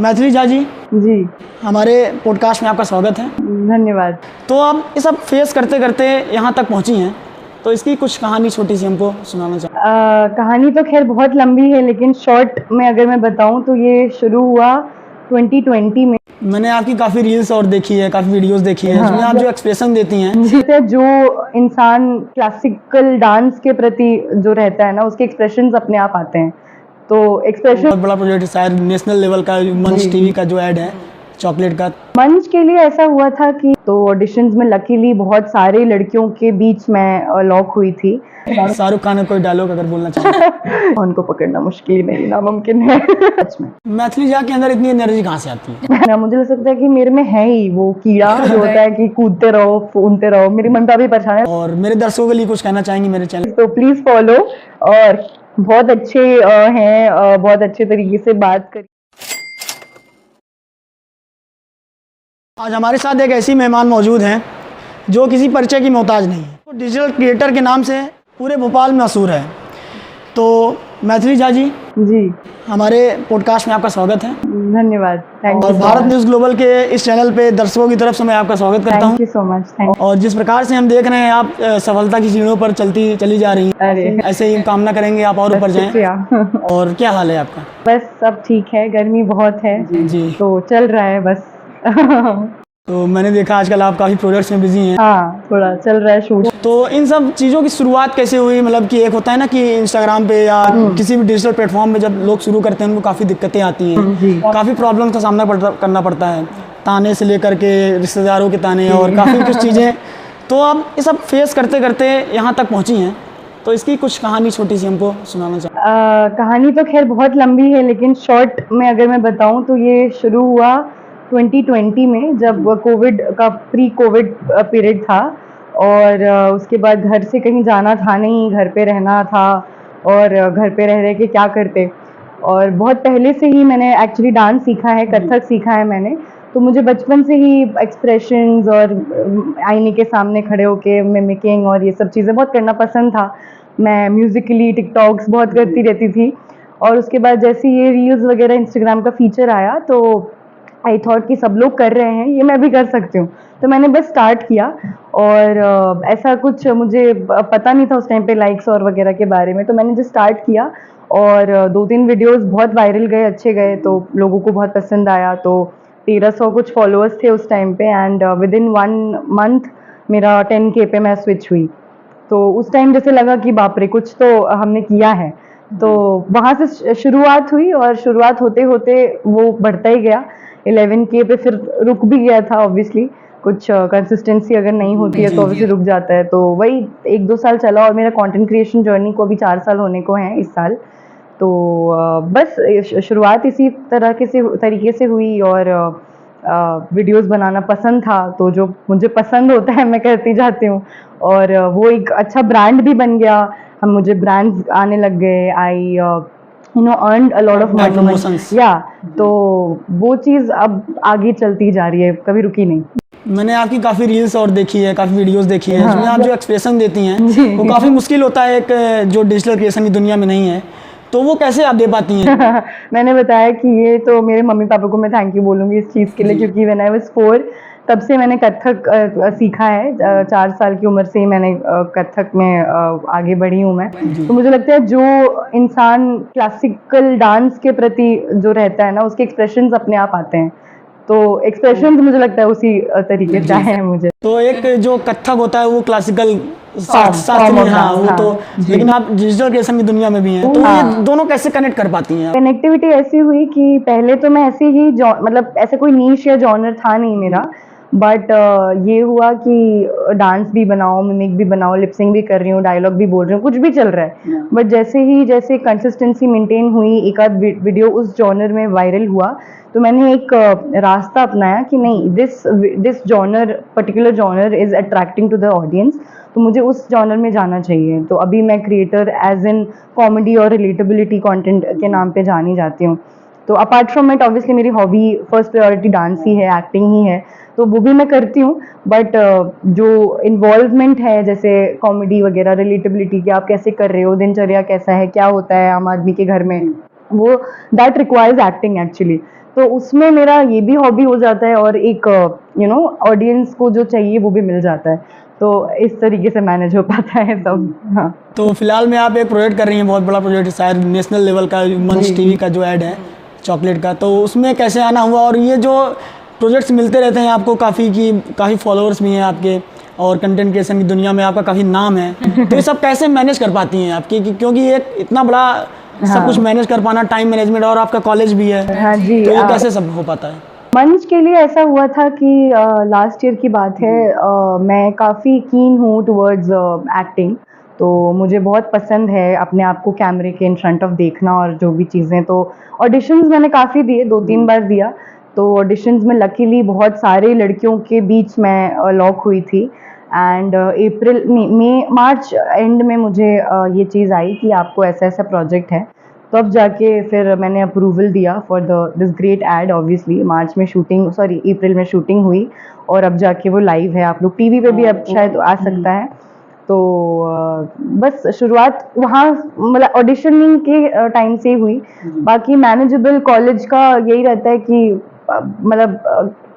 मैथिली झा जी, जी हमारे पॉडकास्ट में आपका स्वागत है। धन्यवाद। तो आप ये सब फेस करते करते यहाँ तक पहुँची हैं, तो इसकी कुछ कहानी छोटी सी हमको सुनाना चाहिए। कहानी तो खैर बहुत लंबी है, लेकिन शॉर्ट में अगर मैं बताऊं तो ये शुरू हुआ 2020 में। मैंने आपकी काफ़ी रील्स और देखी है, काफ़ी वीडियोस देखी है, जिसमें आप जो एक्सप्रेशन देती हैं, जिससे जो इंसान क्लासिकल डांस के प्रति जो रहता है ना, उसके एक्सप्रेशंस अपने आप आते हैं। तो एक्सप्रेशन बहुत बड़ा प्रोजेक्ट शायद नेशनल लेवल का मंच टीवी का जो ऐड है चॉकलेट का, मंच के लिए ऐसा हुआ था कि तो ऑडिशंस में लकीली बहुत सारे लड़कियों के बीच मैं लॉक हुई थी। शाहरुख खान का कोई डायलॉग अगर बोलना चाहिए। उनको पकड़ना मुश्किल नहीं, नामुमकिन है। सच में मैथिली झा के अंदर इतनी एनर्जी कहाँ से आती है? ना, मुझे लग सकता है कि मेरे में है ही वो कीड़ा जो होता है कि कूदते रहो, फूनते रहो। मेरी मम्मी पापा भी परेशान है, और मेरे दर्शकों के लिए कुछ कहना चाहेंगे मेरे चैनल? तो प्लीज फॉलो। और बहुत अच्छे हैं, बहुत अच्छे तरीके से बात करी। आज हमारे साथ एक ऐसी मेहमान मौजूद हैं जो किसी परिचय की मोहताज नहीं है, तो डिजिटल क्रिएटर के नाम से पूरे भोपाल में मशहूर है। तो मैथिली झा जी, जी हमारे पॉडकास्ट में आपका स्वागत है। धन्यवाद। थैंक और यू भारत न्यूज़ ग्लोबल के इस चैनल पे दर्शकों की तरफ से मैं आपका स्वागत करता हूँ। Thank you so much. Thank और जिस प्रकार से हम देख रहे हैं आप सफलता की सीढ़ियों पर चली जा रही हैं, अरे ऐसे ही कामना करेंगे आप और ऊपर जाएं। शुक्रिया। और क्या हाल है आपका? बस सब ठीक है, गर्मी बहुत है जी, तो चल रहा है बस। तो मैंने देखा आजकल आप काफ़ी प्रोजेक्ट्स में बिजी हैं, हाँ, थोड़ा चल रहा है शूट। तो इन सब चीज़ों की शुरुआत कैसे हुई? मतलब कि एक होता है ना कि इंस्टाग्राम पे या किसी भी डिजिटल प्लेटफॉर्म पे जब लोग शुरू करते हैं उनको काफ़ी दिक्कतें आती हैं, काफ़ी प्रॉब्लम्स का सामना करना पड़ता है, ताने से लेकर के रिश्तेदारों के ताने और काफ़ी कुछ चीज़ें। तो आप ये सब फेस करते करते यहाँ तक पहुँची हैं, तो इसकी कुछ कहानी छोटी सी हमको सुनाना चाहिए। कहानी तो खैर बहुत लंबी है, लेकिन शॉर्ट में अगर मैं बताऊं तो ये शुरू हुआ 2020 में, जब कोविड का प्री कोविड पीरियड था। और उसके बाद घर से कहीं जाना था नहीं, घर पे रहना था। और घर पे रह के क्या करते। और बहुत पहले से ही मैंने एक्चुअली डांस सीखा है, कथक सीखा है मैंने। तो मुझे बचपन से ही एक्सप्रेशंस और आईने के सामने खड़े होके मिमिकिंग और ये सब चीज़ें बहुत करना पसंद था। मैं म्यूजिकली टिकटॉक्स बहुत करती रहती थी। और उसके बाद जैसे ये रील्स वगैरह इंस्टाग्राम का फीचर आया तो आई थॉट कि सब लोग कर रहे हैं, ये मैं भी कर सकती हूँ। तो मैंने बस स्टार्ट किया। और ऐसा कुछ मुझे पता नहीं था उस टाइम पे लाइक्स और वगैरह के बारे में, तो मैंने जस्ट स्टार्ट किया। और 2-3 वीडियोस बहुत वायरल गए, अच्छे गए, तो लोगों को बहुत पसंद आया। तो 1300 कुछ फॉलोअर्स थे उस टाइम पे। एंड विद इन 1 मंथ मेरा 10K पे मैं स्विच हुई। तो उस टाइम जैसे लगा कि बाप रे, कुछ तो हमने किया है। तो वहाँ से शुरुआत हुई, और शुरुआत होते होते वो बढ़ता ही गया। 11K पे फिर रुक भी गया था ऑब्वियसली। कुछ कंसिस्टेंसी अगर नहीं होती है तो ऑब्वियसली रुक जाता है। तो वही 1-2 साल चला, और मेरा कंटेंट क्रिएशन जर्नी को अभी 4 साल होने को हैं इस साल। तो बस शुरुआत इसी तरीके से हुई। और वीडियोस बनाना पसंद था, तो जो मुझे पसंद होता है मैं करती जाती हूँ। और वो एक अच्छा ब्रांड भी बन गया। हम मुझे ब्रांड्स आने लग गए। I earned a lot of money. या तो वो चीज़ अब आगे चलती जा रही है, कभी रुकी नहीं। मैंने आपकी काफ़ी रील्स और देखी है, काफ़ी वीडियोस देखी है, जिसमें आप जो एक्सप्रेशन देती हैं वो काफ़ी मुश्किल होता है एक जो डिजिटल क्रिएशन की दुनिया में नहीं है, तो वो कैसे आप दे पाती हैं? मैंने बताया कि ये तो मेरे मम्मी पापा को मैं थैंक यू बोलूँगी इस चीज़ के लिए, क्योंकि व्हेन आई वाज 4 तब से मैंने कथक सीखा है। 4 साल की उम्र से ही मैंने कथक में आगे बढ़ी हूँ मैं। तो मुझे लगता है जो इंसान क्लासिकल डांस के प्रति जो रहता है ना, उसके एक्सप्रेशंस अपने आप आते हैं। तो एक्सप्रेशंस मुझे लगता है उसी तरीके से आए हैं मुझे। तो एक जो कथक होता है वो क्लासिकल शास्त्रीय, हाँ वो तो, लेकिन आप डिजिटल क्रिएशन की दुनिया में भी हैं, तो ये दोनों कैसे कनेक्ट कर पाती हैं? कनेक्टिविटी ऐसी हुई कि पहले तो मैं ऐसे ही मतलब ऐसे कोई नीश या जॉनर था नहीं मेरा। बट ये हुआ कि डांस भी बनाओ, मिमिक भी बनाओ, लिपसिंग भी कर रही हूँ, डायलॉग भी बोल रही हूँ, कुछ भी चल रहा है। बट जैसे कंसिस्टेंसी मेंटेन हुई, एक आध वीडियो उस जॉनर में वायरल हुआ, तो मैंने एक रास्ता अपनाया कि नहीं, this genre, particular genre is attracting to the audience, तो मुझे उस जॉनर में जाना चाहिए। तो अभी मैं क्रिएटर एज इन कॉमेडी और रिलेटेबिलिटी कंटेंट के नाम पे जानी जाती हूँ। तो अपार्ट फ्रॉम इट ऑब्वियसली मेरी हॉबी फर्स्ट प्रायोरिटी डांस ही है, एक्टिंग ही है, तो वो भी मैं करती हूँ। बट जो इन्वॉल्वमेंट है, जैसे कॉमेडी वगैरह, रिलेटेबिलिटी कि आप कैसे कर रहे हो, दिनचर्या कैसा है, क्या होता है आम आदमी के घर में, वो दैट रिक्वायर्स एक्टिंग एक्चुअली। तो उसमें मेरा ये भी हॉबी हो जाता है और एक ऑडियंस को जो चाहिए वो भी मिल जाता है, तो इस तरीके से मैनेज हो पाता है सब। हाँ तो फिलहाल में आप एक प्रोजेक्ट कर रही हैं, बहुत बड़ा प्रोजेक्ट है, शायद नेशनल लेवल का, मंच टीवी का जो ऐड है चॉकलेट का, तो उसमें कैसे आना हुआ? और ये जो प्रोजेक्ट्स मिलते रहते हैं आपको, काफ़ी फॉलोअर्स भी हैं आपके, और कंटेंट क्रिएशन की दुनिया में आपका काफ़ी नाम है, तो ये सब कैसे मैनेज कर पाती हैं आपकी? क्योंकि एक इतना बड़ा सब कुछ मैनेज कर पाना, टाइम मैनेजमेंट, और आपका कॉलेज भी है, हाँ जी। तो ये कैसे सब हो पाता है? मंच के लिए ऐसा हुआ था कि लास्ट ईयर की बात है, मैं काफ़ी कीन हूँ टुवर्ड्स एक्टिंग, तो मुझे बहुत पसंद है अपने आप को कैमरे के इन फ्रंट ऑफ देखना और जो भी चीज़ें, तो ऑडिशंस मैंने काफ़ी दिए, 2-3 बार दिया, तो ऑडिशंस में लकीली बहुत सारे लड़कियों के बीच मैं लॉक हुई थी, and April May March and में मुझे ये चीज़ आई कि आपको ऐसा ऐसा प्रोजेक्ट है, तो अब जाके फिर मैंने अप्रूवल दिया for this great ad. Obviously March में शूटिंग, सॉरी अप्रैल में शूटिंग हुई, और अब जाके वो लाइव है, आप लोग टीवी पे भी अब शायद आ सकता है। तो बस शुरुआत वहाँ मतलब ऑडिशनिंग के टाइम से ही हुई। बाकी मैनेजेबल कॉलेज का यही रहता है कि मतलब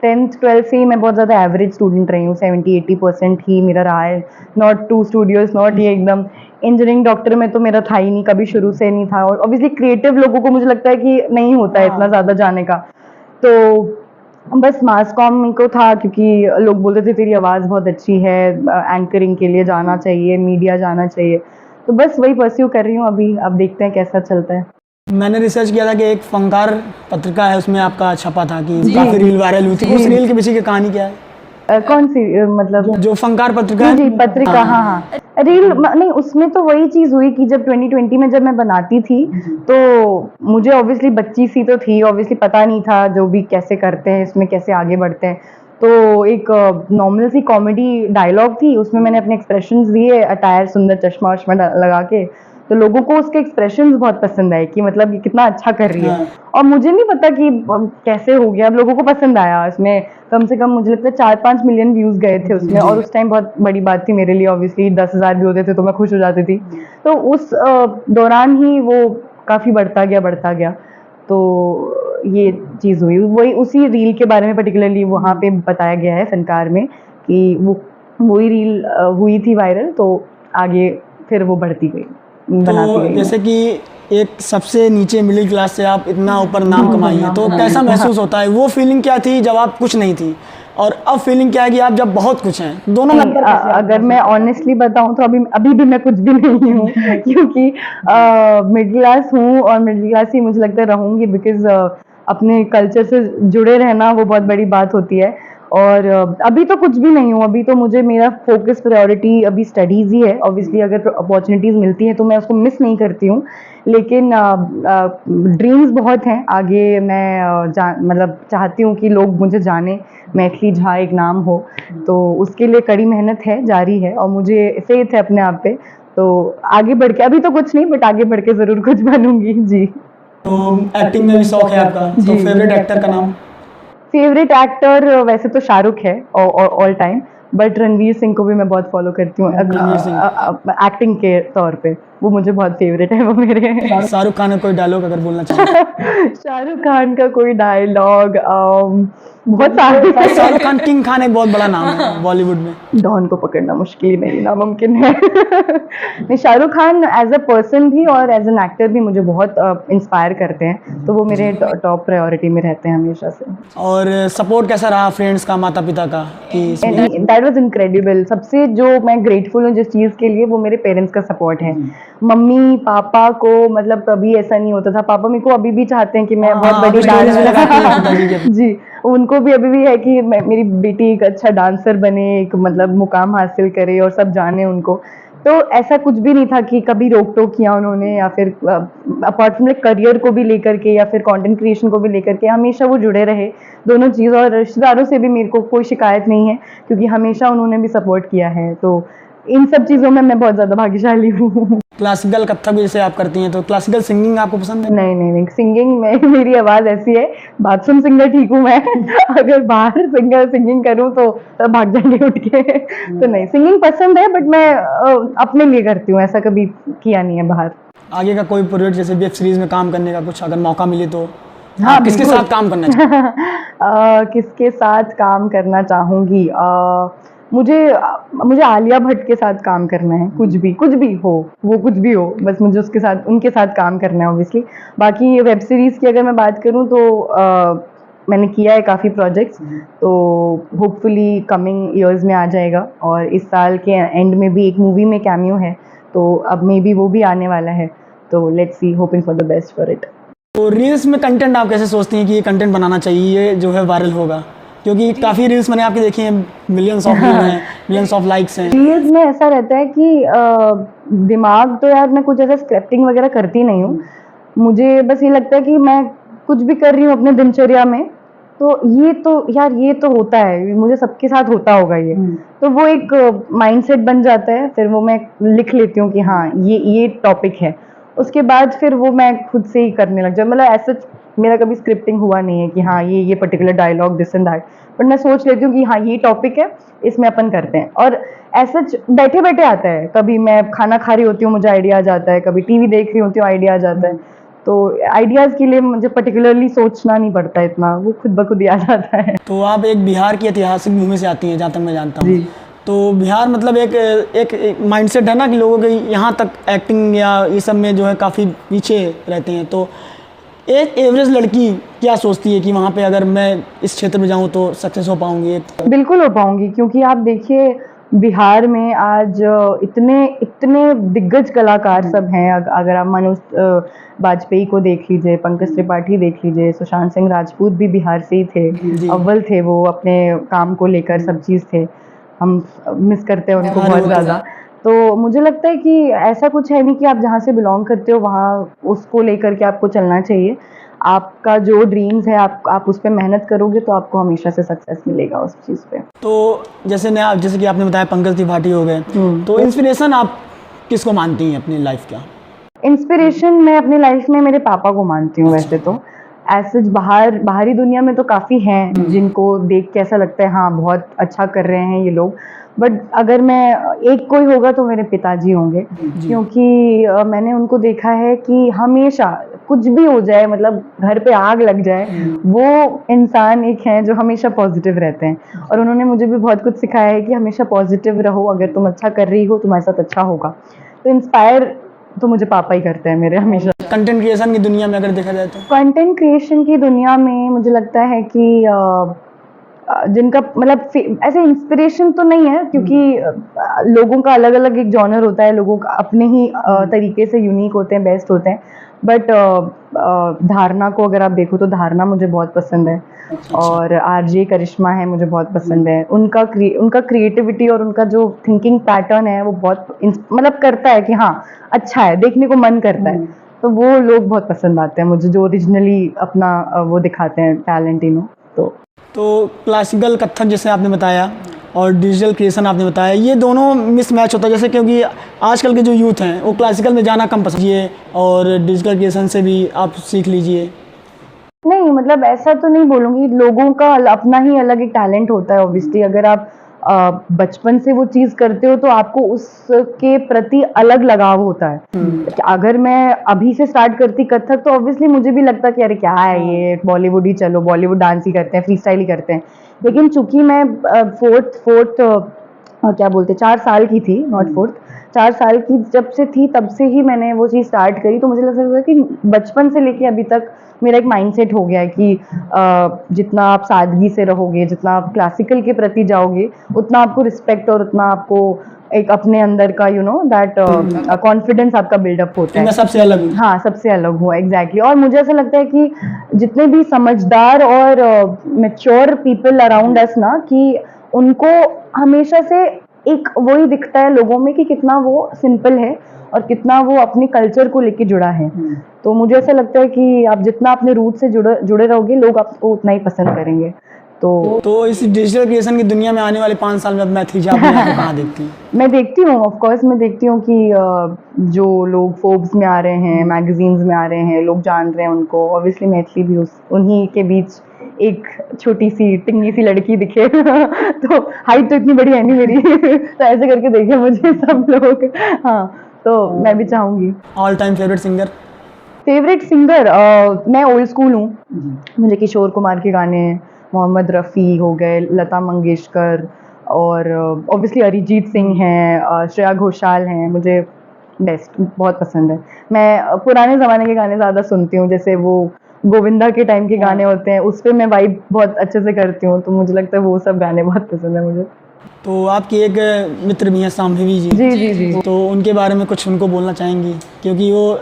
10th-12th से ही मैं बहुत ज़्यादा एवरेज स्टूडेंट रही हूँ, 70-80% ही मेरा रहा है, नॉट टू स्टूडियोज, नॉट ये एकदम इंजीनियरिंग डॉक्टर में तो मेरा था ही नहीं, कभी शुरू से नहीं था, और ऑब्वियसली क्रिएटिव लोगों को मुझे लगता है कि नहीं होता है इतना ज़्यादा जाने का, तो बस मास कॉम को था, क्योंकि लोग बोलते थे तेरी आवाज़ बहुत अच्छी है, एंकरिंग के लिए जाना चाहिए, मीडिया जाना चाहिए, तो बस वही परस्यू कर रही हूँ अभी, अब देखते हैं कैसा चलता है। मैंने रिसर्च किया था कि एक फंकार पत्रिका है, उसमें आपका छपा था कि काफ़ी रील वायरल हुई थी, उस रील के पीछे की कहानी क्या है? कौन सी मतलब? जो फंकार पत्रिका जी है? जी पत्रिका, हाँ हाँ रील नहीं, उसमें तो वही चीज हुई कि जब 2020 में जब मैं बनाती थी, तो मुझे ऑब्वियसली बच्ची सी तो थी, ऑब्वियसली पता नहीं था जो भी कैसे करते हैं इसमें, कैसे आगे बढ़ते हैं, तो एक नॉर्मल सी कॉमेडी डायलॉग थी, उसमें मैंने अपने एक्सप्रेशंस दिए, अटायर सुंदर चश्मा वश्मा लगा के, तो लोगों को उसके एक्सप्रेशंस बहुत पसंद आए कि मतलब ये कितना अच्छा कर रही है, और मुझे नहीं पता कि कैसे हो गया, अब लोगों को पसंद आया, इसमें कम से कम मुझे लगता है 4-5 मिलियन व्यूज गए थे उसमें, और उस टाइम बहुत बड़ी बात थी मेरे लिए, ऑब्वियसली 10,000 भी होते थे तो मैं खुश हो जाती थी, तो उस दौरान ही वो काफ़ी बढ़ता गया, तो ये चीज़ हुई, वही उसी रील के बारे में पर्टिकुलरली वहाँ पे बताया गया है फनकार में कि वही रील हुई थी वायरल, तो आगे फिर वो बढ़ती गई, बनाती तो गई। जैसे कि एक सबसे नीचे मिडिल क्लास से आप इतना ऊपर नाम कमाई है, तो कैसा महसूस होता है? वो फीलिंग क्या थी जब आप कुछ नहीं थी, और अब फीलिंग क्या है कि आप जब बहुत कुछ हैं? दोनों में अंतर कैसे है? अगर मैं ऑनेस्टली बताऊं तो अभी भी मैं कुछ भी नहीं हूँ क्योंकि मिडिल क्लास हूँ, और मिडिल क्लास ही मुझे लगता है रहूंगी, बिकॉज अपने कल्चर से जुड़े रहना वो बहुत बड़ी बात होती है, और अभी तो कुछ भी नहीं हूँ, अभी तो मुझे मेरा फोकस प्रायोरिटी अभी स्टडीज़ ही है, ऑब्वियसली अगर अपॉर्चुनिटीज़ मिलती हैं तो मैं उसको मिस नहीं करती हूँ, लेकिन ड्रीम्स बहुत हैं आगे, मैं मतलब चाहती हूँ कि लोग मुझे जाने, मैथिली झा एक नाम हो, तो उसके लिए कड़ी मेहनत है, जारी है, और मुझे फेथ है अपने आप पे, तो आगे बढ़ के, अभी तो कुछ नहीं बट आगे बढ़ के ज़रूर कुछ बनूंगी जी। तो एक्टिंग में भी शौक है आपका, तो फेवरेट एक्टर का नाम? फेवरेट एक्टर वैसे तो शाहरुख है all time, but Ranveer Singh को भी मैं बहुत फॉलो करती हूँ रणवीर सिंह। एक्टिंग के तौर पे, वो मुझे बहुत फेवरेट है वो मेरे। शाहरुख खान का कोई डायलॉग अगर बोलना चाहिए? शाहरुख खान का कोई डायलॉग बहुत सारे। शाहरुख खान, किंग खान एक बहुत बड़ा नाम है बॉलीवुड में। डॉन को पकड़ना मुश्किल ही नहीं, नामुमकिन है। नहीं, Shahrukh Khan as a person भी और एज एन एक्टर भी मुझे बहुत इंस्पायर करते हैं, तो वो मेरे टॉप प्रायोरिटी में रहते हैं हमेशा से। और सपोर्ट कैसा रहा फ्रेंड्स का, माता पिता का, कि इसमें? दैट वाज इनक्रेडिबल, सबसे जो मैं ग्रेटफुल हूँ जिस चीज़ के लिए, वो मेरे पेरेंट्स का सपोर्ट है। मम्मी पापा को मतलब कभी ऐसा नहीं होता था, पापा मेरे को अभी भी चाहते हैं कि मैं बहुत हाँ, बड़ी आप stories में लगाती हैं डांसर पिताजी के। जी, उनको भी अभी भी है कि मेरी बेटी एक अच्छा डांसर बने, एक मतलब मुकाम हासिल करे और सब जाने उनको, तो ऐसा कुछ भी नहीं था कि कभी रोक टोक किया उन्होंने, या फिर अपार्ट फ्रॉम करियर को भी लेकर के या फिर कंटेंट क्रिएशन को भी लेकर के, हमेशा वो जुड़े रहे दोनों चीज़, और रिश्तेदारों से भी मेरे को कोई शिकायत नहीं है, क्योंकि हमेशा उन्होंने भी सपोर्ट किया है, तो इन सब चीज़ों में मैं बहुत ज़्यादा भाग्यशाली हूँ। क्लासिकल कथक भी जैसे आप करती हैं, तो क्लासिकल सिंगिंग आपको पसंद है? नहीं, सिंगिंग में मेरी आवाज़ ऐसी है, बाथरूम सिंगर ठीक हूँ मैं, अगर बाहर सिंगिंग करूँ तो तब भाग जाएंगे उठ के, तो नहीं, सिंगिंग पसंद है बट मैं अपने लिए करती हूँ, ऐसा कभी किया नहीं है बाहर। आगे का कोई प्रोजेक्ट, जैसे वेब सीरीज में काम करने का कुछ अगर मौका मिले तो? हाँ, आप किसके बिल्कुल। साथ काम करना चाहेंगे? किसके साथ काम करना चाहूँगी? मुझे आलिया भट्ट के साथ काम करना है, कुछ भी हो, वो कुछ भी हो, बस मुझे उनके साथ काम करना है ऑब्वियसली। बाकी वेब सीरीज़ की अगर मैं बात करूँ तो मैंने किया है काफ़ी प्रोजेक्ट्स, तो होपफुली कमिंग ईयर्स में आ जाएगा, और इस साल के एंड में भी एक मूवी में कैमियो है, तो अब मे बी वो भी आने वाला है, तो let's see, hoping for the best for it. तो रील्स में कंटेंट आप कैसे सोचती हैं कि ये कंटेंट बनाना चाहिए, ये जो है वायरल होगा? क्योंकि काफ़ी रील्स मैंने आपकी देखी हैं, मिलियंस ऑफ व्यू हैं, मिलियंस ऑफ लाइक्स हैं। रील्स में ऐसा रहता है कि दिमाग तो यार मैं कुछ ऐसा स्क्रिप्टिंग वगैरह करती नहीं हूँ, मुझे बस ये लगता है कि मैं कुछ भी कर रही हूँ अपने दिनचर्या में, तो ये तो होता है, मुझे सबके साथ होता होगा ये, तो वो एक माइंडसेट बन जाता है, फिर वो मैं लिख लेती हूँ कि हाँ ये टॉपिक है, उसके बाद फिर वो मैं खुद से ही करने लग जाऊँ। मतलब ऐसा मेरा कभी स्क्रिप्टिंग हुआ नहीं है कि हाँ ये particular dialogue this and that, but मैं सोच लेती हूँ कि हाँ ये टॉपिक है, इसमें अपन करते हैं, और ऐसा बैठे बैठे आता है, कभी मैं खाना खा रही होती हूँ मुझे आइडिया आ जाता है, कभी टीवी देख रही होती हूँ आइडिया आ जाता है, तो आइडियाज़ के लिए मुझे पर्टिकुलरली सोचना नहीं पड़ता इतना, वो खुद ब खुद ही आ जाता है। तो आप एक बिहार की ऐतिहासिक भूमि से आती हैं, जहाँ तक मैं जानता हूँ। जी। तो बिहार मतलब एक माइंडसेट है ना कि लोगों के यहाँ तक एक्टिंग या ये सब में जो है काफ़ी पीछे रहते हैं, तो एक एवरेज लड़की क्या सोचती है कि वहाँ पे अगर मैं इस क्षेत्र में जाऊँ तो सक्सेस हो पाऊँगी? बिल्कुल हो पाऊंगी, क्योंकि आप देखिए बिहार में आज इतने इतने दिग्गज कलाकार सब हैं, अगर आप मनोज बाजपेयी को देख लीजिए, पंकज त्रिपाठी देख लीजिए, सुशांत सिंह राजपूत भी बिहार से ही थे, जी। अव्वल थे वो अपने काम को लेकर, सब चीज़ थे, हम मिस करते हैं उनको हाँ, बहुत वो तो ज़्यादा। तो मुझे लगता है कि ऐसा कुछ है नहीं कि आप जहाँ से बिलोंग करते हो वहाँ उसको लेकर के आपको चलना चाहिए, आपका जो ड्रीम्स है आप उस पे मेहनत करोगे तो आपको हमेशा से सक्सेस मिलेगा उस चीज़ पे। तो जैसे कि आपने बताया पंकज त्रिपाठी हो गए, तो इंस्पिरेशन आप किसको मानती हैं अपनी लाइफ का? इंस्पिरेशन मैं अपनी लाइफ में मेरे पापा को मानती हूँ वैसे तो, एज सच बाहरी दुनिया में तो काफ़ी हैं जिनको देख के ऐसा लगता है हाँ बहुत अच्छा कर रहे हैं ये लोग, बट अगर मैं एक कोई होगा तो मेरे पिताजी होंगे, क्योंकि मैंने उनको देखा है कि हमेशा कुछ भी हो जाए, मतलब घर पे आग लग जाए, वो इंसान एक हैं जो हमेशा पॉजिटिव रहते हैं, और उन्होंने मुझे भी बहुत कुछ सिखाया है कि हमेशा पॉजिटिव रहो, अगर तुम अच्छा कर रही हो तुम्हारे साथ अच्छा होगा, तो इंस्पायर तो मुझे पापा ही करते हैं मेरे हमेशा। कंटेंट क्रिएशन की दुनिया में अगर देखा जाए तो कंटेंट क्रिएशन की दुनिया में मुझे लगता है कि जिनका मतलब ऐसे इंस्पिरेशन तो नहीं है, क्योंकि लोगों का अलग अलग एक जॉनर होता है, लोगों का अपने ही तरीके से यूनिक होते हैं, बेस्ट होते हैं, बट धारणा को अगर आप देखो तो धारणा मुझे बहुत पसंद है, और आरजे करिश्मा है मुझे बहुत पसंद है, उनका क्रिएटिविटी और उनका जो थिंकिंग पैटर्न है वो बहुत मतलब करता है कि हाँ अच्छा है, देखने को मन करता है, तो वो लोग बहुत पसंद आते हैं मुझे, जो ओरिजिनली अपना वो दिखाते हैं टैलेंट, तो क्लासिकल कथक जैसे आपने बताया और डिजिटल क्रिएशन आपने बताया, ये दोनों मिसमैच होता है, जैसे क्योंकि आजकल के जो यूथ हैं वो क्लासिकल में जाना कम पसंद कीजिए और डिजिटल क्रिएशन से भी आप सीख लीजिए। नहीं मतलब ऐसा तो नहीं बोलूँगी, लोगों का अपना ही अलग एक टैलेंट होता है ऑब्वियसली, अगर आप बचपन से वो चीज़ करते हो तो आपको उसके प्रति अलग लगाव होता है। अगर मैं अभी से स्टार्ट करती कथक तो ऑब्वियसली मुझे भी लगता कि अरे क्या है ये, बॉलीवुड ही चलो, बॉलीवुड डांस ही करते हैं, फ्री स्टाइल ही करते हैं, लेकिन चूंकि मैं फोर्थ क्या बोलते 4 साल की थी, नॉट फोर्थ, 4 साल की जब से थी तब से ही मैंने वो चीज़ स्टार्ट करी, तो मुझे लगता है कि बचपन से लेके अभी तक मेरा एक माइंडसेट हो गया है कि जितना आप सादगी से रहोगे, जितना आप क्लासिकल के प्रति जाओगे, उतना आपको रिस्पेक्ट और उतना आपको एक अपने अंदर का दैट कॉन्फिडेंस आपका बिल्डअप होता है। मैं सबसे अलग हूँ। हाँ, सबसे अलग हूँ, एग्जैक्टली। और मुझे ऐसा लगता है कि जितने भी समझदार और मैच्योर पीपल अराउंड अस ना, कि उनको हमेशा से एक वही दिखता है लोगों में कि कितना वो सिंपल है और कितना वो अपने कल्चर को लेके जुड़ा है। तो मुझे ऐसा लगता है कि आप जितना अपने रूट से जुड़े रहोगे, लोग आपको उतना ही पसंद करेंगे। तो इस डिजिटल क्रिएशन की दुनिया में आने वाले 5 साल में अब मैथिली आप कहाँ देखती हैं? मैं देखती हूँ, ऑफ कोर्स मैं देखती हूँ कि जो लोग फोर्ब्स में आ रहे हैं, मैगजीन्स में आ रहे हैं, लोग जान रहे हैं उनको, ऑब्वियसली मैथिली भी उन्हीं के बीच एक छोटी सी टिंगी सी लड़की दिखे तो हाइट तो इतनी बड़ी है नहीं मेरी तो ऐसे करके देखे मुझे सब लोग। हाँ, तो मैं भी चाहूँगी। All time favourite singer? Favourite singer मैं ओल्ड स्कूल हूँ। मुझे किशोर कुमार के गाने, मोहम्मद रफ़ी हो गए, लता मंगेशकर और ऑब्वियसली अरिजीत सिंह हैं, श्रेया घोषाल हैं, मुझे बेस्ट बहुत पसंद है। मैं पुराने ज़माने के गाने ज़्यादा सुनती हूँ, जैसे वो गोविंदा के टाइम के गाने होते हैं, उस पे मैं वाइब बहुत अच्छे से करती हूँ, तो मुझे लगता है वो सब गाने बहुत पसंद है मुझे। तो आपकी एक मित्र भी हैं शाम्भवी जी, जी जी जी। तो उनके बारे में कुछ उनको बोलना चाहेंगी, क्योंकि वो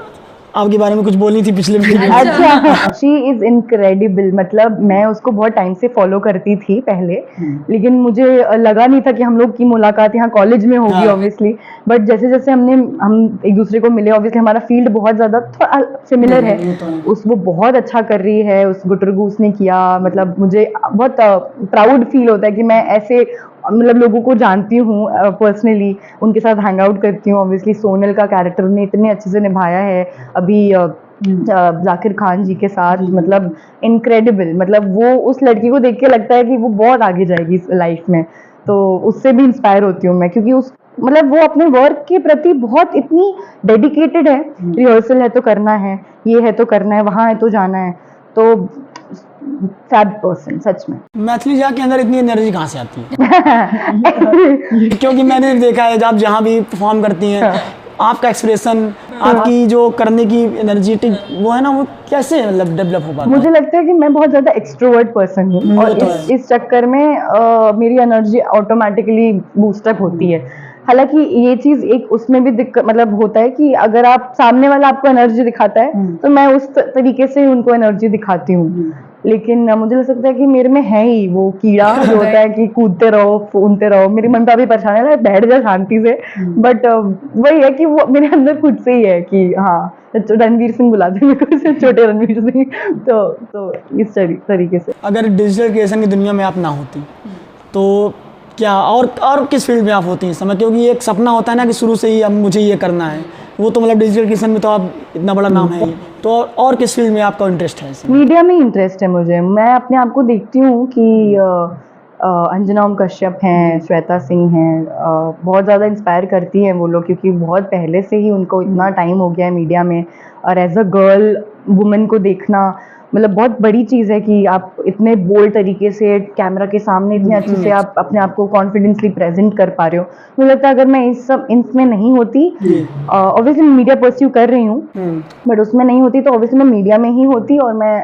आपके बारे में कुछ बोली थी पिछले वीडियो में। अच्छा, शी इज़ इनक्रेडिबल। मतलब मैं उसको बहुत टाइम से फॉलो करती थी पहले, लेकिन मुझे लगा नहीं था कि हम लोग की मुलाकात यहाँ कॉलेज में होगी ऑब्वियसली। बट जैसे जैसे हम एक दूसरे को मिले, ऑब्वियसली हमारा फील्ड बहुत ज़्यादा थोड़ा सिमिलर है। उस वो बहुत अच्छा कर रही है, उस गुटरगू उसने किया, मतलब मुझे बहुत प्राउड फील होता है कि मैं ऐसे मतलब लोगों को जानती हूँ पर्सनली, उनके साथ हैंग आउट करती हूँ। ऑब्वियसली सोनल का कैरेक्टर उन्होंने इतने अच्छे से निभाया है अभी जाकिर खान जी के साथ, मतलब इनक्रेडिबल। मतलब वो उस लड़की को देख के लगता है कि वो बहुत आगे जाएगी इस लाइफ में, तो उससे भी इंस्पायर होती हूँ मैं, क्योंकि उस मतलब वो अपने वर्क के प्रति बहुत इतनी डेडिकेटेड है। रिहर्सल है तो करना है, ये है तो करना है, वहाँ है तो जाना है, तो फैब पर्सन सच में। मैथिली झा के अंदर इतनी एनर्जी कहाँ से आती है? क्योंकि मैंने देखा है आप जहाँ भी परफॉर्म करती हैं, आपका एक्सप्रेशन, आपकी जो करने की एनर्जेटिक वो है ना, वो कैसे मतलब डेवलप हो पाता है? मुझे लगता है कि मैं बहुत ज़्यादा एक्सट्रोवर्ट पर्सन हूँ, वो और तो इस चक्कर में मेरी एनर्जी ऑटोमेटिकली बूस्टअप होती है। हालांकि ये चीज़ एक उसमें भी दिक्कत मतलब होता है कि अगर आप सामने वाला आपको एनर्जी दिखाता है, तो मैं उस तरीके से उनको एनर्जी दिखाती हूँ। लेकिन मुझे लग सकता है कि मेरे में है ही वो कीड़ा जो होता है कि कूदते रहो, फूनते रहो। मेरी मम्मी पापा भी परेशान है, बैठ जा शांति से। बट वही है कि वो मेरे अंदर खुद से ही है कि हाँ, तो रणवीर सिंह बुलाते हैं मेरे को, सिर्फ छोटे रणवीर सिंह। तो इस तरीके से। अगर डिजिटल क्रिएशन की दुनिया में आप ना होती, तो क्या और किस फील्ड में आप होती इस समय? क्योंकि एक सपना होता है ना कि शुरू से ही अब मुझे ये करना है, वो तो मतलब डिजिटल क्रिएशन में तो आप इतना बड़ा नाम है ही, तो और किस फील्ड में आपका इंटरेस्ट है इसमें? मीडिया में इंटरेस्ट है मुझे। मैं अपने आप को देखती हूँ कि अंजना ओम कश्यप हैं, श्वेता सिंह हैं, बहुत ज़्यादा इंस्पायर करती हैं वो लोग, क्योंकि बहुत पहले से ही उनको इतना टाइम हो गया है मीडिया में। और एज अ गर्ल वुमेन को देखना मतलब बहुत बड़ी चीज़ है कि आप इतने बोल्ड तरीके से कैमरा के सामने इतने अच्छे से आप अपने आप को कॉन्फिडेंसली प्रेजेंट कर पा रहे हो। मुझे लगता है अगर मैं इसमें नहीं होती, ऑब्वियसली मैं मीडिया परस्यू कर रही हूँ, बट उसमें नहीं होती तो ऑब्वियसली मैं मीडिया में ही होती, और मैं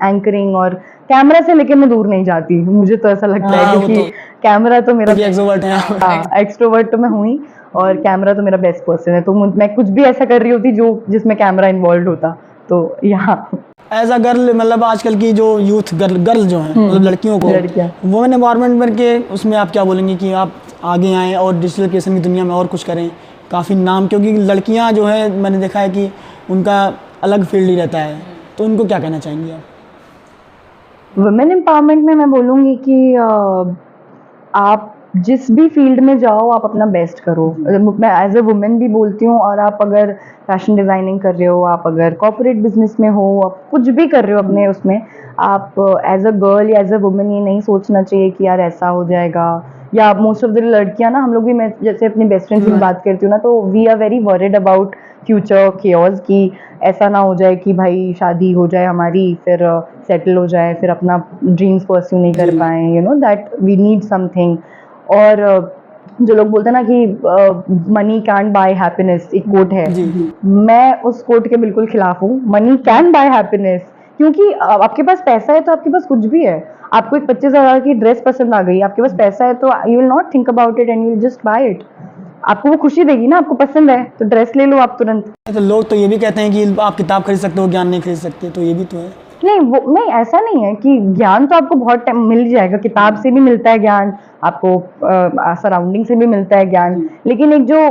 एंकरिंग और कैमरा से लेके मैं दूर नहीं जाती। मुझे तो ऐसा लगता है क्योंकि कैमरा तो मेरा एक्सट्रोवर्ट है आप। हाँ, एक्सट्रोवर्ट तो मैं हूँ ही, और कैमरा तो मेरा बेस्ट पर्सन है। तो मैं कुछ भी ऐसा कर रही होती जो जिसमें कैमरा इन्वॉल्व होता, तो यहाँ एज अ गर्ल, मतलब आजकल की जो यूथ गर्ल जो है, मतलब लड़कियों को लड़कियाँ। वुमेन एम्पावरमेंट करके उसमें आप क्या बोलेंगे कि आप आगे आएँ और डिजिटल क्रिएशन की दुनिया में और कुछ करें? काफ़ी नाम, क्योंकि लड़कियां जो है मैंने देखा है कि उनका अलग फील्ड ही रहता है, तो उनको क्या कहना चाहेंगे आप? वुमेन एम्पावरमेंट में मैं बोलूँगी कि आप जिस भी फील्ड में जाओ आप अपना बेस्ट करो। मैं एज अ वुमेन भी बोलती हूँ, और आप अगर फैशन डिज़ाइनिंग कर रहे हो, आप अगर कॉर्पोरेट बिजनेस में हो, आप कुछ भी कर रहे हो अपने उसमें, आप एज अ गर्ल या एज अ वुमेन ये नहीं सोचना चाहिए कि यार ऐसा हो जाएगा। या मोस्ट ऑफ द लड़कियां ना, हम लोग भी, मैं जैसे अपनी बेस्ट फ्रेंड से बात करती हूँ ना, तो we are very worried about future chaos, कि ऐसा ना हो जाए कि भाई शादी हो जाए हमारी, फिर सेटल हो जाए, फिर अपना ड्रीम्स परस्यू नहीं कर पाए, you know that we need something. और जो लोग बोलते हैं ना कि मनी कैन बाय हैप्पीनेस, एक कोट है, मैं उस कोट के बिल्कुल खिलाफ हूँ। मनी कैन बाय हैप्पीनेस, क्योंकि आपके पास पैसा है तो आपके पास कुछ भी है। आपको एक 25,000 की ड्रेस पसंद आ गई, आपके पास पैसा है, तो you will not think about it and you will just by it. आपको वो खुशी देगी ना, आपको पसंद है तो ड्रेस ले लो आप तुरंत। तो लोग तो ये भी कहते हैं कि आप किताब खरीद सकते हो, ज्ञान नहीं खरीद सकते, तो ये भी तो है। नहीं, वो नहीं, ऐसा नहीं है कि ज्ञान तो आपको बहुत टाइम मिल जाएगा, किताब से भी मिलता है ज्ञान, आपको सराउंडिंग से भी मिलता है ज्ञान, लेकिन एक जो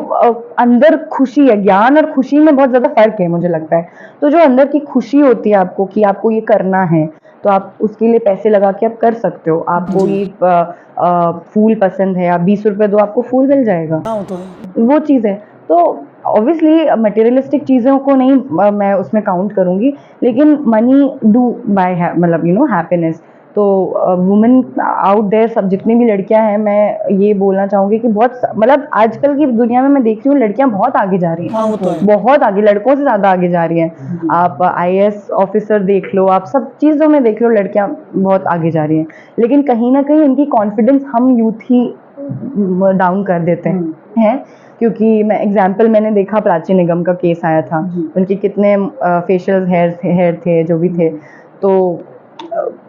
अंदर खुशी है, ज्ञान और खुशी में बहुत ज्यादा फर्क है मुझे लगता है। तो जो अंदर की खुशी होती है आपको कि आपको ये करना है, तो आप उसके लिए पैसे लगा के आप कर सकते हो। आपको ये फूल पसंद है, आप 20 रुपए दो, आपको फूल मिल जाएगा, हाँ, वो तो है। वो चीज़ है। तो ऑब्वियसली मटेरियलिस्टिक चीज़ों को नहीं मैं उसमें काउंट करूँगी, लेकिन मनी डू बाय मतलब यू नो हैप्पीनेस। तो वुमेन आउट देयर, सब जितनी भी लड़कियां हैं, मैं ये बोलना चाहूँगी कि बहुत मतलब आजकल की दुनिया में मैं देख रही हूँ लड़कियां बहुत आगे जा रही हैं। हाँ, वो तो है। बहुत आगे, लड़कों से ज़्यादा आगे जा रही हैं। आप आईएएस ऑफिसर देख लो, आप सब चीज़ों में देख लो, लड़कियां बहुत आगे जा रही हैं। लेकिन कहीं ना कहीं उनकी कॉन्फिडेंस हम यूथ ही डाउन कर देते हैं। क्योंकि मैंने देखा, प्राची निगम का केस आया था, उनके कितने फेशियल हेयर थे जो भी थे, तो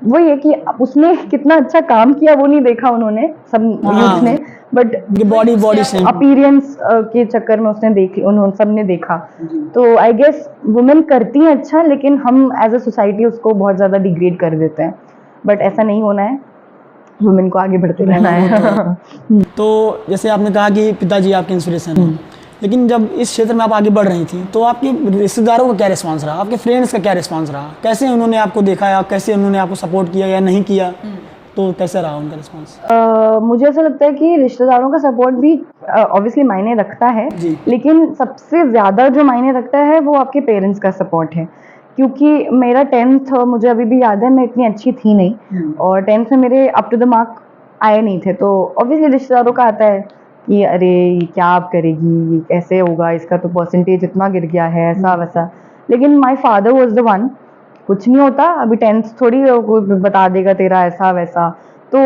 वो ये कि उसने कितना अच्छा काम किया वो नहीं देखा उन्होंने, सब यूथ ने, बट बॉडी सेम। अपीयरेंस के चक्कर में उन्होंने सबने देखा। तो आई गेस वुमेन करती हैं अच्छा, लेकिन हम एज अ सोसाइटी उसको बहुत ज़्यादा डिग्रेड कर देते हैं, बट ऐसा नहीं होना है, वुमेन को आगे बढ़ते रहना है। तो जैसे आपने कहा कि पिताजी आपके इंस्पिरेशन हैं, लेकिन जब इस क्षेत्र में आप आगे बढ़ रही थी तो आपके रिश्तेदारों का क्या रिस्पांस रहा, आपके फ्रेंड्स का क्या रिस्पांस रहा, कैसे उन्होंने आपको देखा या कैसे उन्होंने आपको सपोर्ट किया या नहीं किया, तो कैसे रहा उनका रिस्पांस? मुझे ऐसा लगता है कि रिश्तेदारों का सपोर्ट भी ऑब्वियसली मायने रखता है, लेकिन सबसे ज़्यादा जो मायने रखता है वो आपके पेरेंट्स का सपोर्ट है। क्योंकि मेरा 10th मुझे अभी भी याद है, मैं इतनी अच्छी थी नहीं, और 10th में मेरे अप टू द मार्क आए नहीं थे, तो ऑब्वियसली रिश्तेदारों का आता है कि अरे ये क्या आप करेगी, ये कैसे होगा, इसका तो परसेंटेज इतना गिर गया है, ऐसा वैसा। लेकिन my father was the one, कुछ नहीं होता, अभी 10th थोड़ी बता देगा तेरा ऐसा वैसा। तो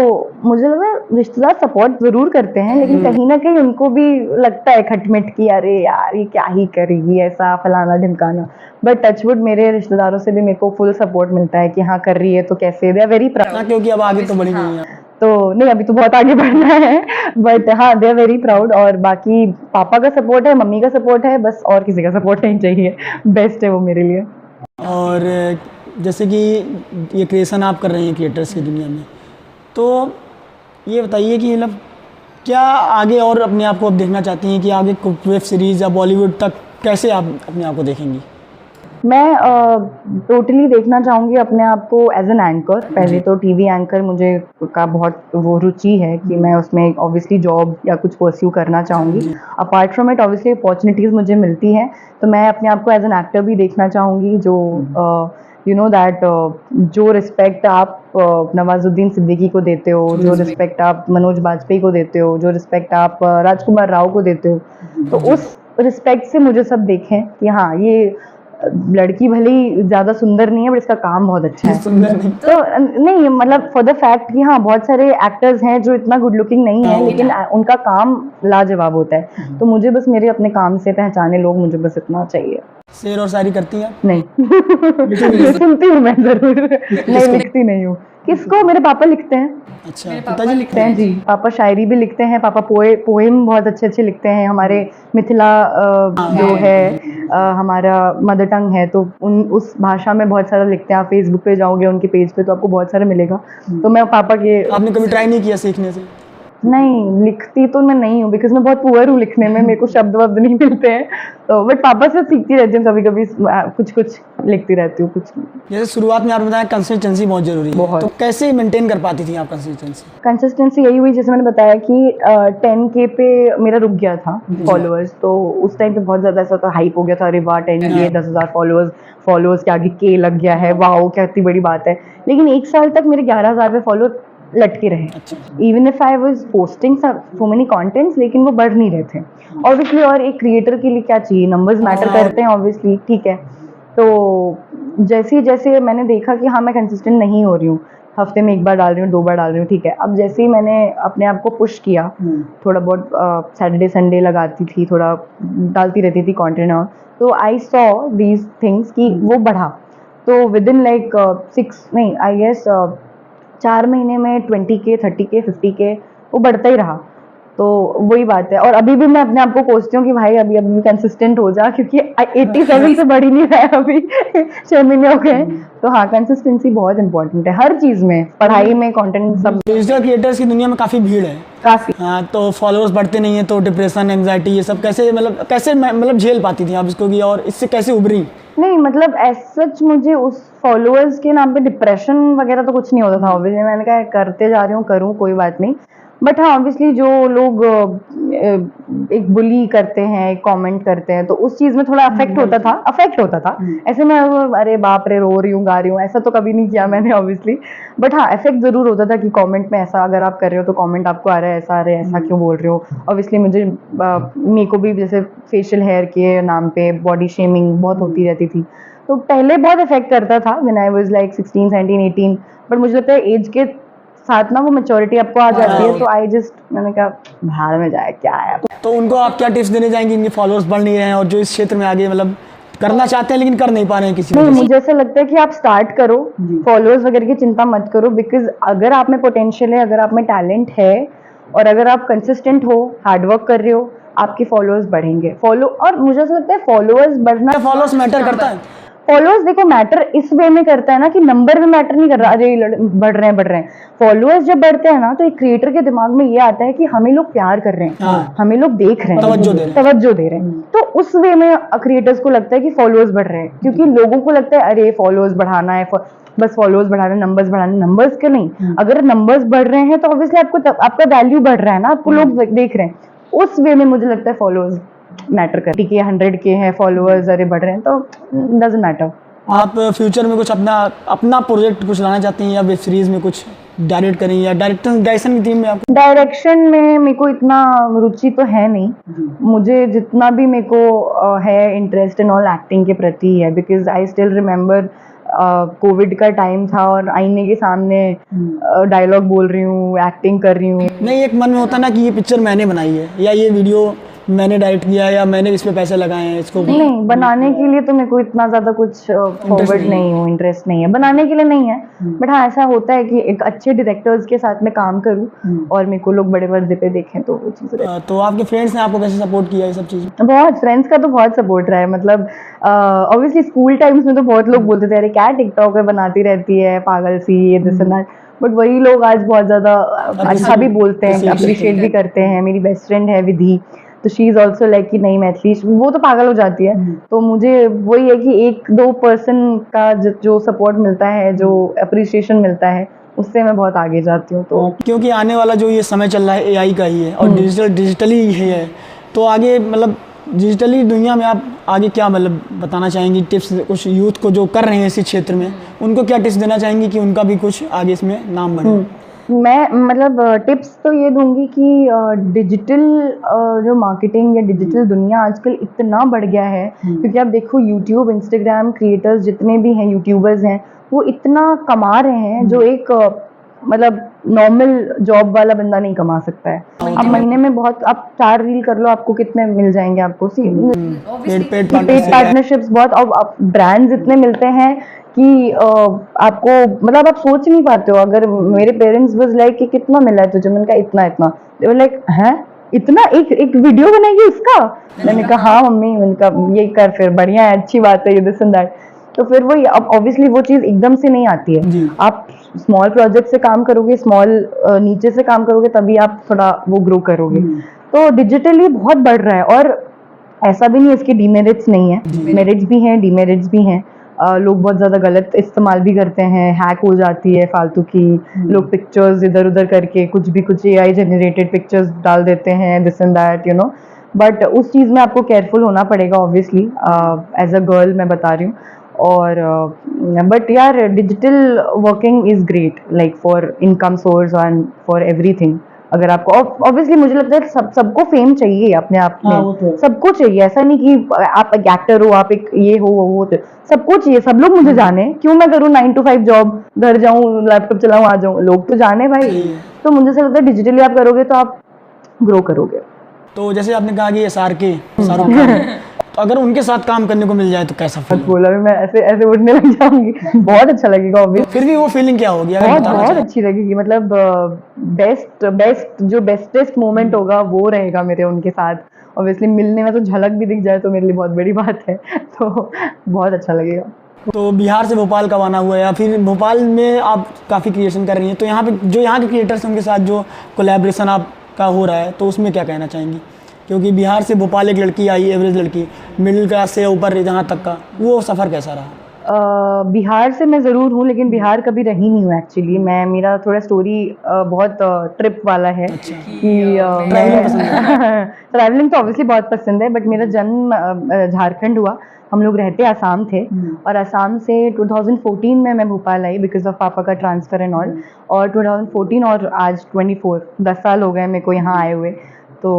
मुझे लगा रिश्तेदार सपोर्ट जरूर करते हैं, लेकिन कहीं ना कहीं उनको भी लगता है खटमिट कि अरे यार ये क्या ही करेगी, ऐसा फलाना ढिमकाना। बट टचवुड मेरे रिश्तेदारों से भी मेरे को फुल सपोर्ट मिलता है कि हाँ कर रही है तो कैसे, दे आर वेरी प्राउड। क्योंकि अब आगे तो बढ़ी गई हैं। तो नहीं, अभी तो बहुत आगे बढ़ना है, बट हाँ दे आर वेरी प्राउड। और बाकी पापा का सपोर्ट है, मम्मी का सपोर्ट है, बस और किसी का सपोर्ट नहीं चाहिए, बेस्ट है वो मेरे लिए। और जैसे कि ये क्रिएशन आप कर रही हैं क्रिएटर्स की दुनिया में, तो ये बताइए कि मतलब क्या आगे और अपने आप को अब देखना चाहती हैं कि आगे वेब सीरीज़ या बॉलीवुड तक कैसे आप अपने आप को देखेंगी? मैं टोटली देखना चाहूँगी अपने आप को एज एन एंकर। पहले तो टीवी एंकर मुझे का बहुत वो रुचि है कि मैं उसमें ऑब्वियसली जॉब या कुछ परस्यू करना चाहूँगी। Apart from it obviously opportunities मुझे मिलती हैं, तो मैं अपने आप को एज एन एक्टर भी देखना चाहूँगी, जो यू नो दैट जो रिस्पेक्ट आप नवाजुद्दीन सिद्दीकी को देते हो, जो रिस्पेक्ट आप मनोज बाजपेयी को देते हो, जो रिस्पेक्ट आप राजकुमार राव को देते हो, तो उस रिस्पेक्ट से मुझे सब देखें कि हाँ ये लड़की भले ही ज्यादा सुंदर नहीं है, बट इसका काम बहुत अच्छा है। सुंदर नहीं तो नहीं, मतलब फॉर द फैक्ट कि हाँ बहुत सारे एक्टर्स हैं जो इतना गुड लुकिंग नहीं है, लेकिन उनका काम लाजवाब होता है। तो मुझे बस मेरे अपने काम से पहचाने लोग, मुझे बस इतना चाहिए। शेर और शायरी करती हैं? नहीं सुनती हूँ मैं जरूर, नहीं लिखती नहीं हूँ। किसको? मेरे पापा लिखते हैं। अच्छा, पिताजी लिखते हैं जी, पापा शायरी भी लिखते हैं, पापा पोएम बहुत अच्छे अच्छे लिखते हैं। हमारे मिथिला जो है हमारा मदर टंग है, तो उस भाषा में बहुत सारा लिखते हैं। आप फेसबुक पे जाओगे उनके पेज पे तो आपको बहुत सारा मिलेगा। तो मैं पापा के, आपने कभी ट्राई नहीं किया सीखने से? नहीं, लिखती तो मैं नहीं हूँ, बिकॉज मैं बहुत पुअर हूँ लिखने में, मेरे को शब्द वब्द नहीं मिलते हैं। तो बट पापा से सीखती रहती हूँ, कभी कभी कुछ कुछ लिखती रहती हूँ, कुछ। जैसे शुरुआत में आपने बताया कंसिस्टेंसी बहुत जरूरी है, बहुत। तो कैसे मेंटेन कर पाती थी आप कंसिस्टेंसी? कंसिस्टेंसी यही हुई, जैसे मैंने बताया कि 10K पे मेरा रुक गया था फॉलोअर्स, तो उस टाइम पे बहुत ज़्यादा ऐसा था, हाइप हो गया था, अरे वाह 10K 10,000 फॉलोअर्स के आगे K लग गया है, वाह क्या इतनी बड़ी बात है। लेकिन 1 साल तक मेरे 11,000 पे फॉलोअर लटके रहे। Even if I was posting so many contents, लेकिन वो बढ़ नहीं रहे थे ऑब्वियसली। और एक क्रिएटर के लिए क्या चाहिए, नंबर्स मैटर करते हैं ऑब्वियसली, ठीक है। तो जैसे जैसे मैंने देखा कि हाँ मैं कंसिस्टेंट नहीं हो रही हूँ, हफ्ते में 1 बार डाल रही हूँ, 2 बार डाल रही हूँ, ठीक है। अब जैसे ही मैंने अपने आप को पुश किया, थोड़ा बहुत सैटरडे संडे लगाती थी, थोड़ा डालती रहती थी कंटेंट, और तो आई सॉ दीज थिंग्स कि वो बढ़ा। तो विद इन लाइक 6 नहीं आई गेस 4 महीने में 20K 30K 50K वो बढ़ता ही रहा। तो वही बात है, और अभी भी मैं अपने आप को कोसती हूँ कि भाई अभी अभी कंसिस्टेंट हो जा, क्योंकि 87 से बढ़ ही नहीं रहा है अभी 6 महीने हो गए। तो हाँ, कंसिस्टेंसी बहुत इंपॉर्टेंट है हर चीज में, पढ़ाई में, कंटेंट सब। डिजिटल क्रिएटर्स की दुनिया में काफ़ी भीड़ है, काफी। हाँ, तो फॉलोअर्स बढ़ते नहीं है, तो डिप्रेशन एंग्जाइटी ये सब कैसे मतलब झेल पाती थी आप इसको भी, और इससे कैसे उभरी? नहीं मतलब सच मुझे उस फॉलोअर्स के नाम पे डिप्रेशन वगैरह तो कुछ नहीं होता था ऑब्वियसली। मैंने कहा करते जा रही हूँ, करूँ, कोई बात नहीं। बट हाँ ऑब्वियसली जो लोग एक बुली करते हैं, एक कमेंट करते हैं, तो उस चीज में थोड़ा अफेक्ट होता था। ऐसे मैं अरे बाप रे रो रही हूँ, गा रही हूँ, ऐसा तो कभी नहीं किया मैंने ऑब्वियसली। बट हाँ अफेक्ट जरूर होता था कि कमेंट में ऐसा अगर आप कर रहे हो तो कमेंट आपको आ रहा है ऐसा, अरे ऐसा क्यों बोल रहे हो। ऑब्वियसली मुझे मेरे को भी जैसे फेशियल हेयर के नाम पे बॉडी शेमिंग बहुत होती रहती थी, तो पहले बहुत इफेक्ट करता था when I was like 16 17 18। But मुझे लगता है एज के साथ ना वो मैच्योरिटी आपको आ जाती है, तो आई जस्ट मैंने कहा बाहर में जाए क्या है। तो उनको आप क्या टिप्स देने चाहेंगे, इनके फॉलोअर्स बढ़ नहीं रहे हैं और जो इस क्षेत्र में आगे मतलब करना चाहते हैं लेकिन कर नहीं पा रहे हैं किसी नहीं वजह से? मुझे ऐसा लगता है कि आप स्टार्ट करो, फॉलोअर्स वगैरह की चिंता मत करो, बिकॉज अगर आप में पोटेंशियल है, अगर आप में टैलेंट है और अगर आप कंसिस्टेंट हो, हार्डवर्क कर रहे हो, आपके फॉलोअर्स बढ़ेंगे। और मुझे ऐसा लगता है फॉलोअर्स बढ़ना, फॉलोअर्स मैटर करता है? फॉलोअर्स देखो मैटर इस वे में करता है ना कि नंबर में मैटर नहीं कर रहा, अरे बढ़ रहे हैं। फॉलोअर्स जब बढ़ते हैं ना तो एक क्रिएटर के दिमाग में ये आता है कि हमें लोग प्यार कर रहे हैं, हाँ। हमें लोग देख रहे हैं, तवज्जो दे रहे हैं। तो उस वे में क्रिएटर्स को लगता है कि फॉलोअर्स बढ़ रहे हैं, क्योंकि लोगों को लगता है अरे फॉलोअर्स बढ़ाना है, बस फॉलोअर्स बढ़ाना, नंबर्स बढ़ाने, नंबर्स के नहीं, अगर नंबर्स बढ़ रहे हैं तो ऑब्वियसली आपका वैल्यू बढ़ रहा है ना, आपको लोग देख रहे हैं। उस वे में मुझे लगता है फॉलोअर्स मैटर करती है। 100K है फॉलोअर्स, अरे बढ़ रहे हैं, तो डजंट मैटर। आप फ्यूचर में कुछ अपना प्रोजेक्ट कुछ लाना चाहती हैं या वेब सीरीज में कुछ डायरेक्ट करें या डायरेक्शन की टीम में? आप डायरेक्शन में मेरे को इतना रुचि तो है नहीं, मुझे जितना भी मेरे को है इंटरेस्ट इन ऑल एक्टिंग के प्रति है, because I still remember Covid का टाइम था और आईने के सामने डायलॉग बोल रही हूँ, एक्टिंग कर रही हूँ। नहीं, एक मन में होता ना कि ये पिक्चर मैंने बनाई है या ये वीडियो मैंने डायरेक्ट किया है या मैंने इस पे पैसे लगाए हैं इसको। नहीं, बनाने के लिए तो मेरे को इतना ज्यादा कुछ फॉरवर्ड नहीं हूँ, इंटरेस्ट नहीं है, बनाने के लिए नहीं है। बट हाँ ऐसा होता है कि एक अच्छे डायरेक्टर्स के साथ में काम करूँ और मेरे को लोग बड़े पर्दे पे देखें, तो वो चीज़। तो आपके फ्रेंड्स ने आपको कैसे सपोर्ट किया ये सब चीज़? बहुत, फ्रेंड्स का तो बहुत सपोर्ट रहा है। मतलब ऑब्वियसली स्कूल टाइम्स में तो बहुत लोग बोलते थे अरे क्या टिकटॉक पे बनाती रहती है पागल सी, ये दिस एंड दैट। बट वही लोग आज बहुत ज्यादा अच्छा भी बोलते हैं, अप्रिशिएट भी करते हैं। मेरी बेस्ट फ्रेंड है विधि, तो शी इज ऑल्सो लाइक कि नहीं मैथिली, वो तो पागल हो जाती है। तो मुझे वही है कि 1-2 पर्सन का जो सपोर्ट मिलता है, जो अप्रिसिएशन मिलता है, उससे मैं बहुत आगे जाती हूँ। तो क्योंकि आने वाला जो ये समय चल रहा है एआई का ही है और डिजिटली ही है, तो आगे मतलब डिजिटली दुनिया में आप आगे क्या मतलब बताना चाहेंगी टिप्स कुछ यूथ को जो कर रहे हैं इसी क्षेत्र में, उनको क्या टिप्स देना चाहेंगी कि उनका भी कुछ आगे इसमें नाम बढ़े? मैं मतलब टिप्स तो ये दूंगी कि डिजिटल जो मार्केटिंग या डिजिटल दुनिया आजकल इतना बढ़ गया है, क्योंकि आप देखो यूट्यूब, इंस्टाग्राम क्रिएटर्स जितने भी हैं, यूट्यूबर्स हैं, वो इतना कमा रहे हैं जो एक मतलब नॉर्मल जॉब वाला बंदा नहीं कमा सकता है। अब महीने में बहुत, आप 4 रील कर लो, आपको कितने मिल जाएंगे आपको? पेड पार्टनरशिप्स बहुत, और ब्रांड्स इतने मिलते हैं कि आपको मतलब आप सोच नहीं पाते हो। अगर मेरे पेरेंट्स वाज लाइक कि कितना मिला है तुझे, मैंने कहा इतना इतना, दे वर लाइक हैं इतना, एक वीडियो बनाएगी उसका? मैंने कहा हाँ मम्मी, मैंने कहा ये कर, फिर बढ़िया है, अच्छी बात है, ये दिस एंड दैट। तो फिर वही, अब ऑब्वियसली वो चीज एकदम से नहीं आती है, आप स्मॉल प्रोजेक्ट से काम करोगे, स्मॉल नीचे से काम करोगे, तभी आप थोड़ा वो ग्रो करोगे। तो डिजिटली बहुत बढ़ रहा है, और ऐसा भी नहीं इसके डीमेरिट्स नहीं है, मेरिट्स भी हैं, डीमेरिट्स भी हैं। लोग बहुत ज़्यादा गलत इस्तेमाल भी करते हैं, हैक हो जाती है फालतू की, लोग पिक्चर्स इधर उधर करके कुछ AI जनरेटेड पिक्चर्स डाल देते हैं, this and that, you know. But उस चीज़ में आपको केयरफुल होना पड़ेगा ऑब्वियसली, एज अ गर्ल मैं बता रही हूँ। और बट यार digital working is great, like for income source and for everything. अगर आपको ऑब्वियसली मुझे लगता है सबको फेम चाहिए अपने आप में, सबको चाहिए, ऐसा नहीं कि आप एक एक्टर हो, आप एक ये हो, तो सबको चाहिए, सब लोग मुझे जाने। क्यों मैं करूँ 9 to 5 जॉब, घर जाऊँ, लैपटॉप चलाऊँ, आ जाऊँ, लोग तो जाने भाई। तो मुझे ऐसा लगता है डिजिटली आप करोगे तो आप ग्रो करोगे। तो जैसे आपने कहा कि SRK शाहरुख खान, तो अगर उनके साथ काम करने को मिल जाए तो कैसा फील? बोला भी मैं ऐसे उठने लग जाऊंगी, बहुत अच्छा लगेगा ऑब्वियसली। फिर भी वो फीलिंग क्या होगी अगर बहुत बताना बहुत चाहें? अच्छी लगेगी, मतलब बेस्टेस्ट मोमेंट होगा वो रहेगा मेरे उनके साथ। ऑब्वियसली मिलने में तो झलक भी दिख जाए तो मेरे लिए बहुत बड़ी बात है, तो बहुत अच्छा लगेगा। तो बिहार से भोपाल कब आना हुआ है, या फिर भोपाल में आप काफ़ी क्रिएशन कर रही हैं, तो यहाँ पे जो यहाँ के क्रिएटर्स हैं उनके साथ जो कोलैबोरेशन आपका हो रहा है, तो उसमें क्या कहना चाहेंगी? क्योंकि बिहार से भोपाल एक लड़की आई, एवरेज लड़की, मिडिल क्लास से ऊपर जहाँ तक का, वो सफ़र कैसा रहा? बिहार से मैं ज़रूर हूँ, लेकिन बिहार कभी रही नहीं हूँ एक्चुअली। मैं मेरा थोड़ा स्टोरी बहुत ट्रिप वाला है कि ट्रैवलिंग पसंद है? ट्रैवलिंग तो ऑब्वियसली बहुत पसंद है, बट मेरा जन्म झारखंड हुआ। हम लोग रहते आसाम थे, और आसाम से 2014 में मैं भोपाल आई बिकॉज ऑफ पापा का ट्रांसफ़र एंड ऑल। और 2014 और आज 24 10 साल हो गए मेरे को यहाँ आए हुए। तो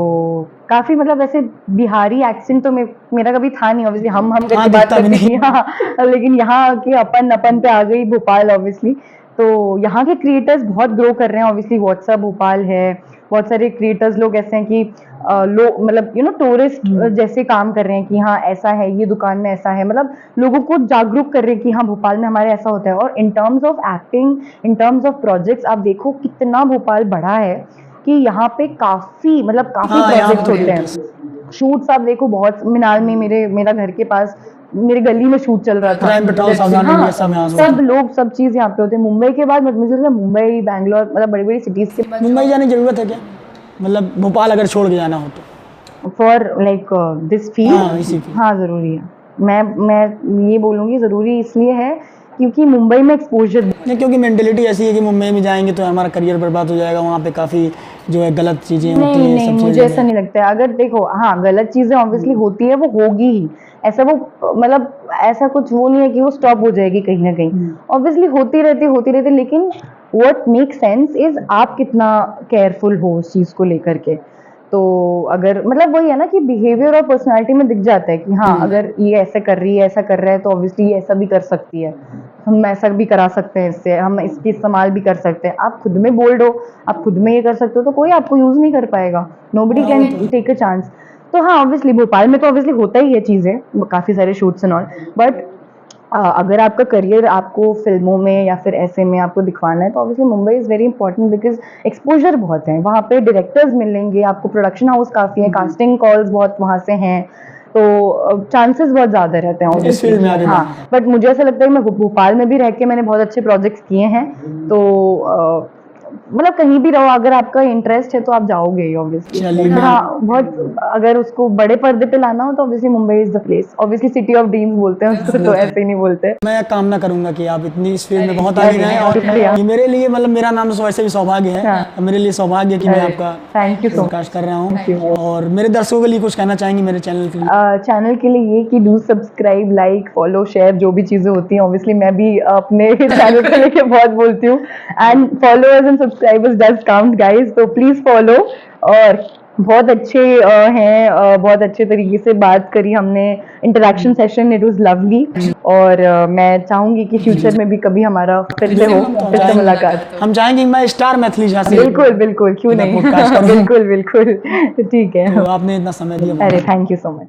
काफ़ी मतलब ऐसे बिहारी एक्सेंट तो मेरा कभी था नहीं, ऑब्वियसली हम करके हाँ, बात दिखता भी करते नहीं। थे हाँ, लेकिन यहाँ के अपन पे आ गई भोपाल ऑब्वियसली। तो यहाँ के क्रिएटर्स बहुत ग्रो कर रहे हैं, ऑब्वियसली व्हाट्सएप भोपाल है, बहुत सारे क्रिएटर्स लोग ऐसे हैं कि लोग मतलब टूरिस्ट जैसे काम कर रहे हैं कि हाँ ऐसा है, ये दुकान में ऐसा है, मतलब लोगों को जागरूक कर रहे हैं कि हाँ भोपाल में हमारे ऐसा होता है। और in terms of acting, in terms of projects, आप देखो कितना भोपाल बड़ा है कि यहाँ पे काफ़ी मतलब काफ़ी हाँ, यहाँ पे प्रोजेक्ट्स तो होते creators। हैं। शूट्स आप देखो बहुत, मिनाल में मेरा घर के पास मेरे गली में शूट चल रहा था। क्राइम पेट्रोल, सावधान हाँ, इंडिया, सब यहाँ से सब होता लोग सब चीज़ यहाँ पे होते हैं। मुंबई के बाद मुझे लगता है मुंबई, बैंगलोर, मतलब बड़ी बड़ी सिटीज़ के है। मुंबई जाने की ज़रूरत है क्या? मतलब भोपाल अगर छोड़ के जाना हो तो? फॉर लाइक दिस हाँ, फील्ड, इसी फील्ड। हाँ ज़रूरी है। मैं ये बोलूँगी ज़रूरी इसलिए है क्योंकि मुंबई में एक्सपोजर नहीं, क्योंकि मेंटेलिटी ऐसी है कि मुंबई में जाएंगे तो हमारा करियर बर्बाद हो जाएगा, वहाँ पे काफ़ी जो है गलत चीज़ें होती नहीं हैं, नहीं, सब मुझे चीज़ें ऐसा नहीं लगता है। अगर देखो हाँ गलत चीजें ऑब्वियसली होती है, वो होगी ही, ऐसा वो मतलब ऐसा कुछ वो नहीं है कि वो स्टॉप हो जाएगी कहीं ना कहीं, ऑब्वियसली होती रहती, लेकिन व्हाट मेक सेंस इज आप कितना केयरफुल हो उस चीज को लेकर के। तो अगर मतलब वही है ना कि बिहेवियर और पर्सनालिटी में दिख जाता है कि हाँ अगर ये ऐसा कर रही है, ऐसा कर रहा है, तो ऑब्वियसली ये ऐसा भी कर सकती है, हम ऐसा भी करा सकते हैं, इससे हम इसकी इस्तेमाल भी कर सकते हैं। आप खुद में बोल्ड हो, आप खुद में ये कर सकते हो, तो कोई आपको यूज नहीं कर पाएगा, nobody can take a chance. तो हाँ ऑब्वियसली भोपाल में तो ऑब्वियसली होता ही है चीज़ें, काफ़ी सारे शूट्स एंड ऑल, बट अगर आपका करियर आपको फिल्मों में या फिर ऐसे में आपको दिखवाना है, तो obviously Mumbai is very important because exposure बहुत है वहाँ पे, डायरेक्टर्स मिलेंगे आपको, प्रोडक्शन हाउस काफ़ी है, कास्टिंग कॉल्स बहुत वहाँ से हैं, तो चांसेस बहुत ज़्यादा रहते हैं इस फील्ड में आगे हाँ। बढ़ने बट मुझे ऐसा लगता है कि मैं भोपाल में भी रह के मैंने बहुत अच्छे प्रोजेक्ट्स किए हैं, तो मतलब कहीं भी रहो, अगर आपका इंटरेस्ट है तो आप जाओगे ही ऑब्वियसली। चलिए, हाँ बहुत, अगर उसको बड़े पर्दे पे लाना हो तो obviously Mumbai is the place, obviously city of dreams बोलते हैं उसको, तो ऐसे ही नहीं बोलते। मैं कामना करूंगा कि आप इतनी इस फील्ड में बहुत आगे जाएं, और शुक्रिया। ये मेरे लिए मतलब मेरा नाम तो वैसे भी सौभाग्य है, हाँ। मेरे लिए सौभाग्य कि मैं आपका thank you so much. Podcast कर रहा हूँ। और मेरे दर्शकों के लिए कुछ कहना चाहेंगे मेरे चैनल के लिए? चैनल के लिए ये कि do subscribe, like, follow, share, जो भी चीज़ें होती हैं, ऑब्वियसली मैं भी अपने चैनल को लेके बहुत बोलती हूँ, and followers and subscribers does count guys, तो प्लीज़ फॉलो। और बहुत अच्छे हैं, बहुत अच्छे तरीके से बात करी हमने, interaction session it was lovely, और मैं चाहूंगी कि फ्यूचर में भी कभी हमारा फिर से हो, फिर से मुलाकात। हम चाहेंगे कि मैं स्टार मैथिली झा से बिल्कुल बिल्कुल, क्यों नहीं podcast करूं। बिल्कुल बिल्कुल ठीक है। तो आपने इतना समय दिया। अरे थैंक यू सो मच।